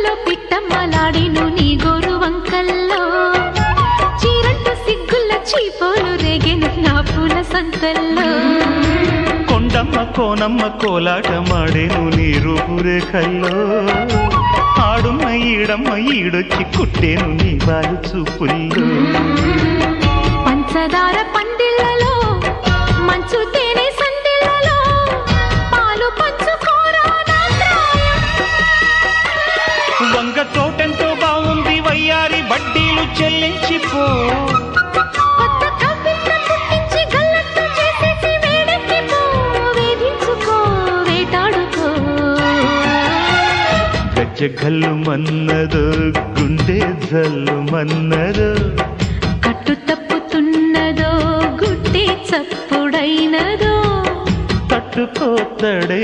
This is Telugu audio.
గుండెల్లో పిట్టమ్మలాడిను నీ గోరు వంకల్లో చీరంటు సిగ్గుల చీపోలు రేగెను నా పూల సంతల్లో కొండమ్మ కోనమ్మ కోలాటమాడేను నీ రూపురేఖల్లో ఆడుమ్మ ఈడమ్మ ఈడొచ్చి కుట్టేను నీ బాలు చూపుల్లో పంచదార పందిళ్ళలో మంచు తేనె సందిళ్ళలో పాలు పంచుకోరా నా ప్రాయం. వంగ తోటెంతో బాగుంది వయ్యారి వడ్డీలు చెల్లించిపో కొత్త కవిత్వం పుట్టించి గల్లత్తు చేసేసి వేడెక్కిపో వేధించుకో వేటాడుకో గజ్జగల్లు మన్నదో గుండె జల్లు మన్నదో కట్టు తప్పుతున్నదో గుడ్డి చప్పుడైనదో తట్టుకోతడే